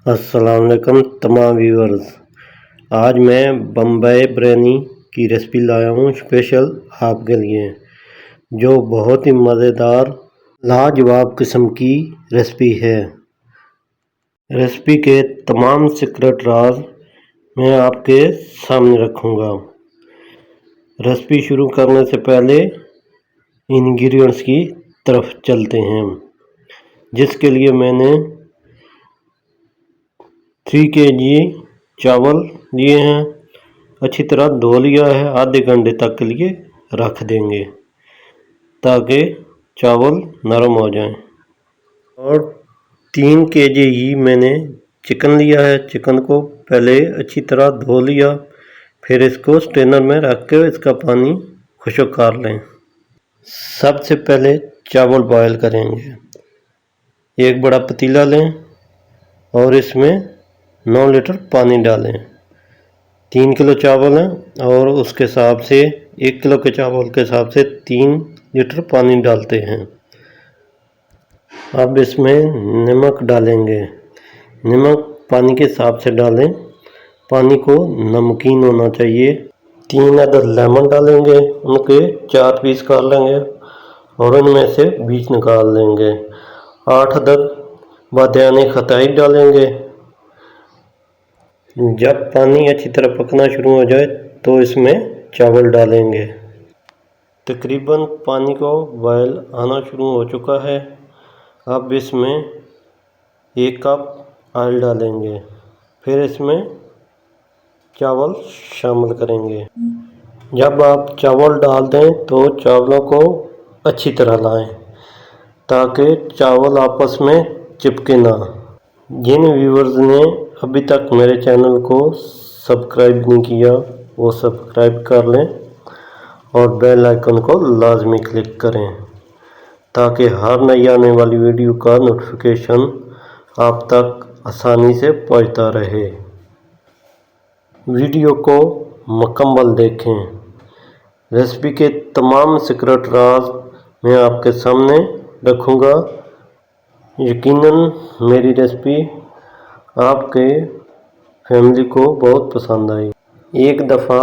अस्सलाम वालेकुम तमाम व्यूअर्स। आज मैं बम्बई बिरयानी की रेसिपी लाया हूँ स्पेशल आपके लिए, जो बहुत ही मज़ेदार लाजवाब किस्म की रेसिपी है। रेसिपी के तमाम सीक्रेट राज मैं आपके सामने रखूँगा। रेसिपी शुरू करने से पहले इंग्रेडिएंट्स की तरफ चलते हैं, जिसके लिए मैंने 3 kg चावल लिए हैं। अच्छी तरह धो लिया है, आधे घंटे तक के लिए रख देंगे ताकि चावल नरम हो जाएं। और 3 kg ही मैंने चिकन लिया है। चिकन को पहले अच्छी तरह धो लिया, फिर इसको स्ट्रेनर में रख के इसका पानी खुश्क कर लें। सबसे पहले चावल बॉयल करेंगे। एक बड़ा पतीला लें और इसमें 9 लीटर पानी डालें। 3 किलो चावल हैं और उसके हिसाब से 1 किलो के चावल के हिसाब से 3 लीटर पानी डालते हैं। अब इसमें नमक डालेंगे। नमक पानी के हिसाब से डालें, पानी को नमकीन होना चाहिए। 3 अदद लेमन डालेंगे, उनके 4 पीस कर लेंगे और उनमें से बीज निकाल लेंगे। 8 अदद बादियानी खटाई डालेंगे। जब पानी अच्छी तरह पकना शुरू हो जाए तो इसमें चावल डालेंगे। तकरीबन पानी को बॉयल आना शुरू हो चुका है। अब इसमें 1 कप ऑयल डालेंगे, फिर इसमें चावल शामिल करेंगे। जब आप चावल डाल दें तो चावलों को अच्छी तरह लाएं ताकि चावल आपस में चिपके ना। जिन व्यूअर्स ने अभी तक मेरे चैनल को सब्सक्राइब नहीं किया वो सब्सक्राइब कर लें और बेल आइकन को लाजमी क्लिक करें ताकि हर नई आने वाली वीडियो का नोटिफिकेशन आप तक आसानी से पहुंचता रहे। वीडियो को मुकम्मल देखें। रेसिपी के तमाम सीक्रेट राज मैं आपके सामने रखूँगा। यकीनन मेरी रेसिपी आपके फैमिली को बहुत पसंद आई। एक दफ़ा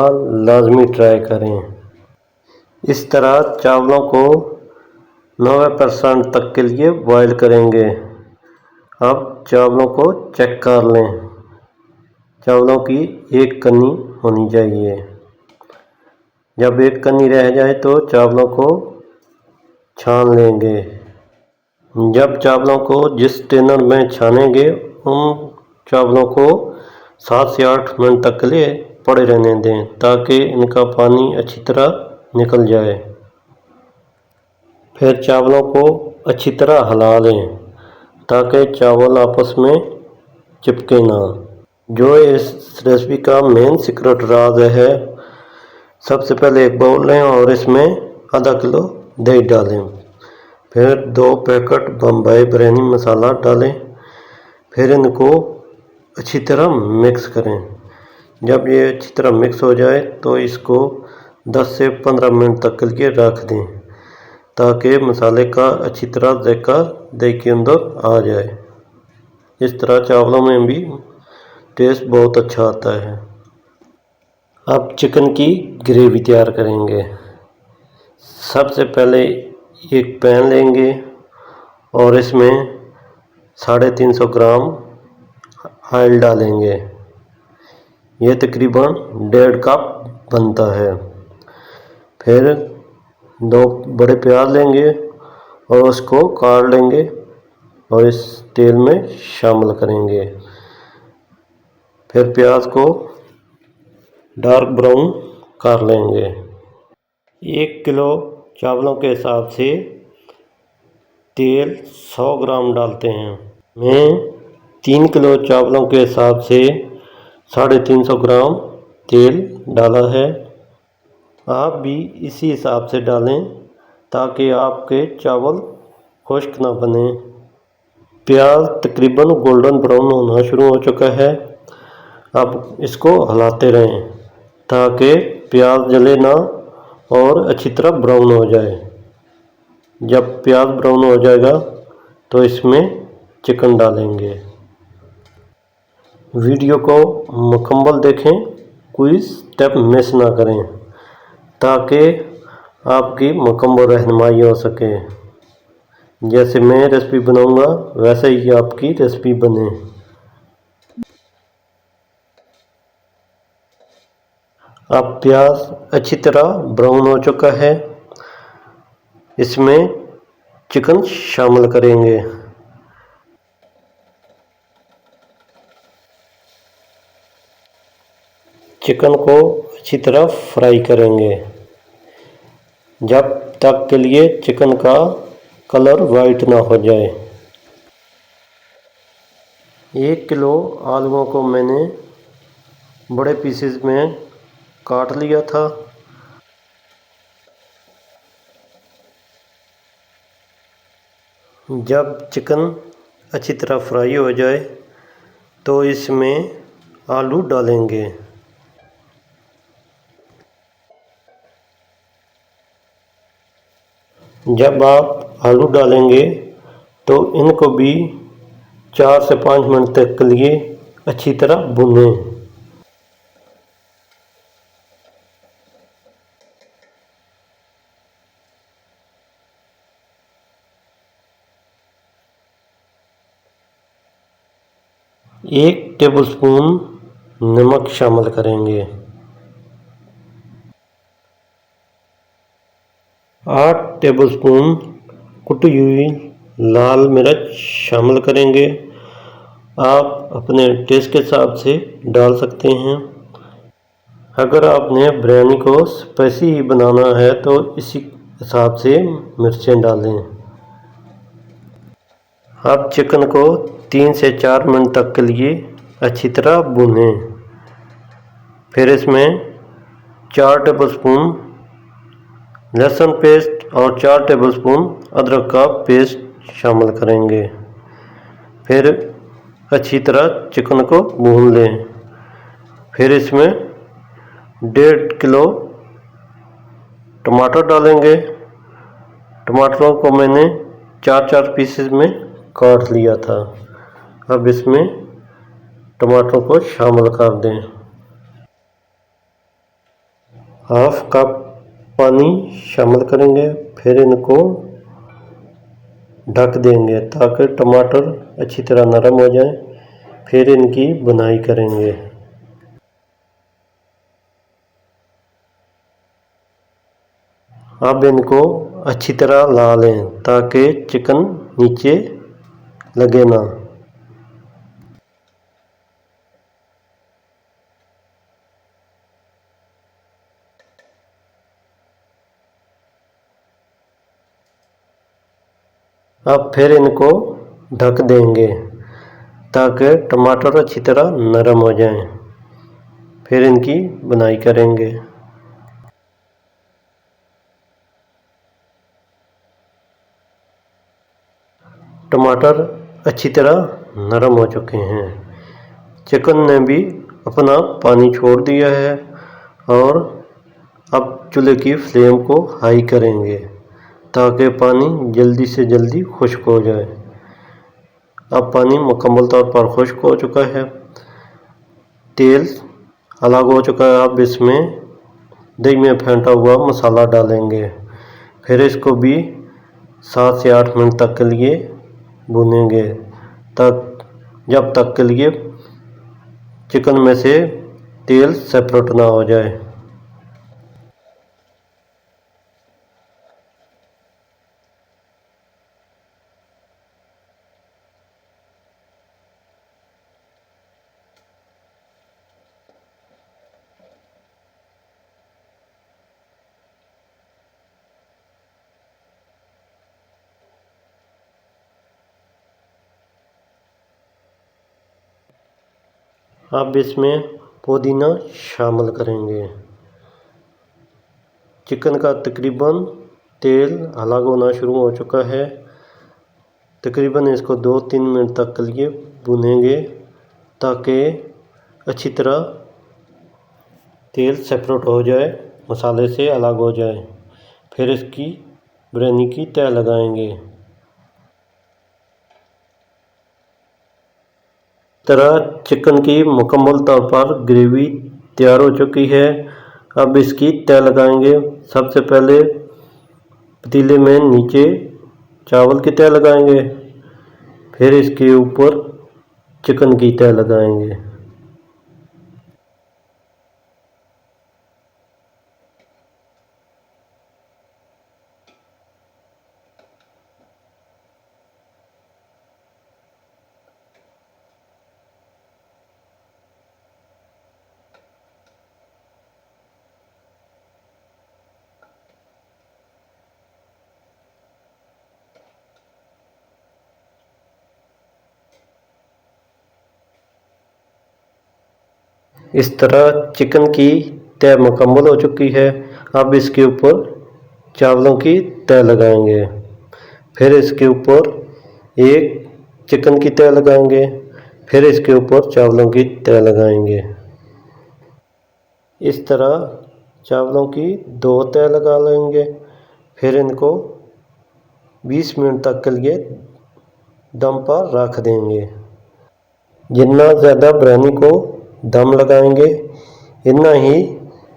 लाजमी ट्राई करें। इस तरह चावलों को 90% तक के लिए बॉयल करेंगे। अब चावलों को चेक कर लें। चावलों की एक कनी होनी चाहिए। जब एक कनी रह जाए तो चावलों को छान लेंगे। जब चावलों को जिस स्ट्रेनर में छानेंगे उन चावलों को 7 से 8 मिनट तक के लिए पड़े रहने दें ताकि इनका पानी अच्छी तरह निकल जाए। फिर चावलों को अच्छी तरह हिला लें ताकि चावल आपस में चिपके ना। जो इस रेसिपी का मेन सीक्रेट राज है, सबसे पहले एक बाउल लें और इसमें आधा किलो दही डालें। फिर 2 पैकेट बम्बई बिरयानी मसाला डालें। फिर इनको अच्छी तरह मिक्स करें। जब ये अच्छी तरह मिक्स हो जाए तो इसको 10 से 15 मिनट तक के लिए रख दें ताकि मसाले का अच्छी तरह जायका दही के अंदर आ जाए। इस तरह चावलों में भी टेस्ट बहुत अच्छा आता है। अब चिकन की ग्रेवी तैयार करेंगे। सबसे पहले एक पैन लेंगे और इसमें 350 ग्राम ऑयल डालेंगे। यह तकरीबन 1.5 कप बनता है। फिर 2 बड़े प्याज लेंगे और उसको काट लेंगे और इस तेल में शामिल करेंगे। फिर प्याज को डार्क ब्राउन कर लेंगे। 1 किलो चावलों के हिसाब से तेल 100 ग्राम डालते हैं। मैं 3 किलो चावलों के हिसाब से 350 ग्राम तेल डाला है। आप भी इसी हिसाब से डालें ताकि आपके चावल खुश्क ना बने। प्याज तकरीबन गोल्डन ब्राउन होना शुरू हो चुका है। अब इसको हिलाते रहें ताकि प्याज जले ना और अच्छी तरह ब्राउन हो जाए। जब प्याज ब्राउन हो जाएगा तो इसमें चिकन डालेंगे। वीडियो को मुकम्मल देखें, कोई स्टेप मिस ना करें ताकि आपकी मुकम्मल रहनुमाई हो सके। जैसे मैं रेसिपी बनाऊंगा वैसे ही आपकी रेसिपी बने। अब प्याज अच्छी तरह ब्राउन हो चुका है, इसमें चिकन शामिल करेंगे। चिकन को अच्छी तरह फ्राई करेंगे जब तक के लिए चिकन का कलर वाइट ना हो जाए। 1 किलो आलूओं को मैंने बड़े पीसेस में काट लिया था। जब चिकन अच्छी तरह फ्राई हो जाए तो इसमें आलू डालेंगे। जब आप आलू डालेंगे तो इनको भी 4 से 5 मिनट तक के लिए अच्छी तरह भूनें। एक टेबलस्पून नमक शामिल करेंगे। 8 टेबलस्पून कुटी हुई लाल मिर्च शामिल करेंगे। आप अपने टेस्ट के हिसाब से डाल सकते हैं। अगर आपने बिरयानी को स्पाइसी ही बनाना है तो इसी हिसाब से मिर्चें डालें। अब चिकन को 3 से 4 मिनट तक के लिए अच्छी तरह भूनें। फिर इसमें 4 टेबलस्पून लहसुन पेस्ट और 4 टेबलस्पून अदरक का पेस्ट शामिल करेंगे। फिर अच्छी तरह चिकन को भून लें। फिर इसमें 1.5 किलो टमाटर डालेंगे। टमाटरों को मैंने 4-4 पीसेस में काट लिया था। अब इसमें टमाटरों को शामिल कर दें। हाफ कप पानी शामिल करेंगे। फिर इनको ढक देंगे ताकि टमाटर अच्छी तरह नरम हो जाए। फिर इनकी बुनाई करेंगे। अब इनको अच्छी तरह ला लें ताकि चिकन नीचे लगे ना। अब फिर इनको ढक देंगे ताकि टमाटर अच्छी तरह नरम हो जाएं। फिर इनकी बुनाई करेंगे। टमाटर अच्छी तरह नरम हो चुके हैं। चिकन ने भी अपना पानी छोड़ दिया है और अब चूल्हे की फ्लेम को हाई करेंगे ताकि पानी जल्दी से जल्दी खुश्क हो जाए। अब पानी मुकम्मल तौर पर खुश्क हो चुका है, तेल अलग हो चुका है। अब इसमें दही में फेंटा हुआ मसाला डालेंगे। फिर इसको भी 7 से 8 मिनट तक के लिए भूनेंगे जब तक के लिए चिकन में से तेल सेपरेट ना हो जाए। अब इसमें पुदीना शामिल करेंगे। चिकन का तकरीबन तेल अलग होना शुरू हो चुका है। तकरीबन इसको 2-3 मिनट तक के लिए भूनेंगे ताकि अच्छी तरह तेल सेपरेट हो जाए, मसाले से अलग हो जाए। फिर इसकी बिरयानी की तह लगाएंगे। तरह चिकन की मुकम्मल तौर पर ग्रेवी तैयार हो चुकी है। अब इसकी तह लगाएंगे। सबसे पहले पतीले में नीचे चावल की तह लगाएंगे, फिर इसके ऊपर चिकन की तह लगाएंगे। इस तरह चिकन की तह मुकम्मल हो चुकी है। अब इसके ऊपर चावलों की तह लगाएंगे, फिर इसके ऊपर एक चिकन की तह लगाएंगे, फिर इसके ऊपर चावलों की तह लगाएंगे। इस तरह चावलों की 2 तह लगा लेंगे, फिर इनको 20 मिनट तक के लिए दम पर रख देंगे। जितना ज़्यादा बिरयानी को दम लगाएंगे, इतना ही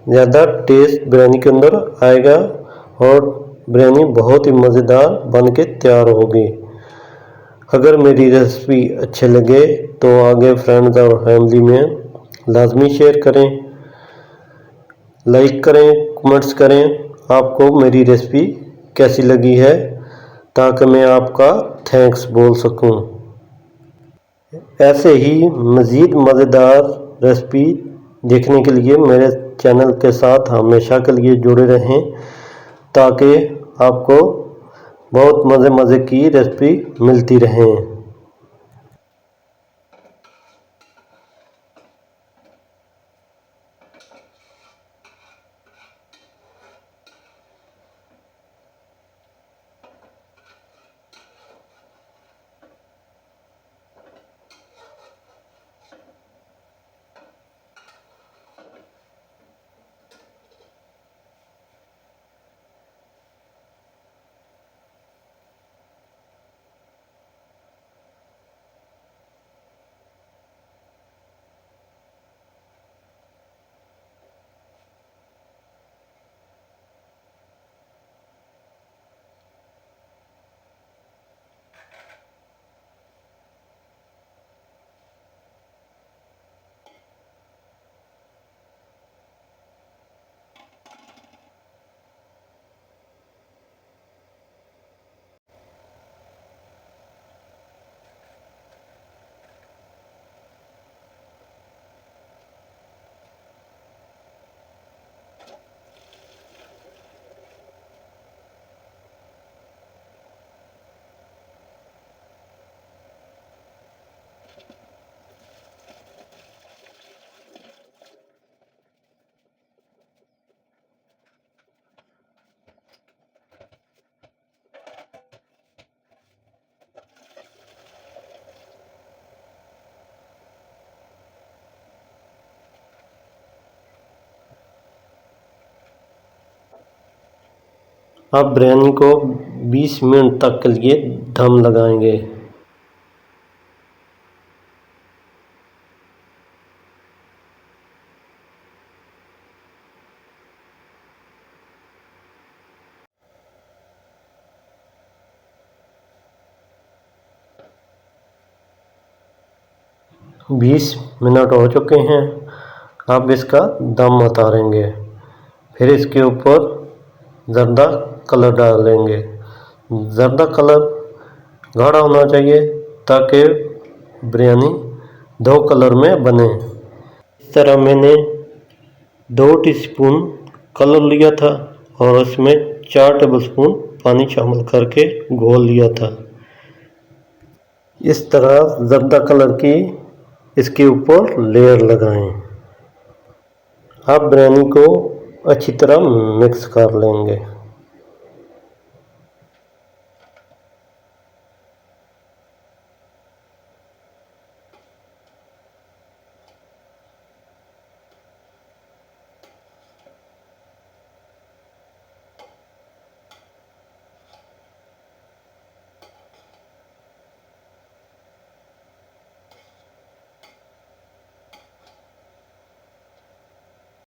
ज़्यादा टेस्ट बिरयानी के अंदर आएगा और बिरयानी बहुत ही मज़ेदार बन के तैयार होगी। अगर मेरी रेसिपी अच्छे लगे तो आगे फ्रेंड्स और फैमिली में लाजमी शेयर करें, लाइक करें, कमेंट्स करें आपको मेरी रेसिपी कैसी लगी है, ताकि मैं आपका थैंक्स बोल सकूं। ऐसे ही मज़ीद मज़ेदार रेसिपी देखने के लिए मेरे चैनल के साथ हमेशा के लिए जुड़े रहें, ताकि आपको बहुत मज़े की रेसिपी मिलती रहें। अब बिरयानी को 20 मिनट तक के लिए दम लगाएंगे। बीस मिनट हो चुके हैं। अब इसका दम उतारेंगे, फिर इसके ऊपर ज़र्दा कलर डालेंगे। ज़र्दा कलर गाढ़ा होना चाहिए ताकि बिरयानी 2 कलर में बने। इस तरह मैंने 2 टीस्पून कलर लिया था और उसमें 4 टेबलस्पून पानी शामिल करके घोल लिया था। इस तरह ज़र्दा कलर की इसके ऊपर लेयर लगाएं। अब बिरयानी को अच्छी तरह मिक्स कर लेंगे।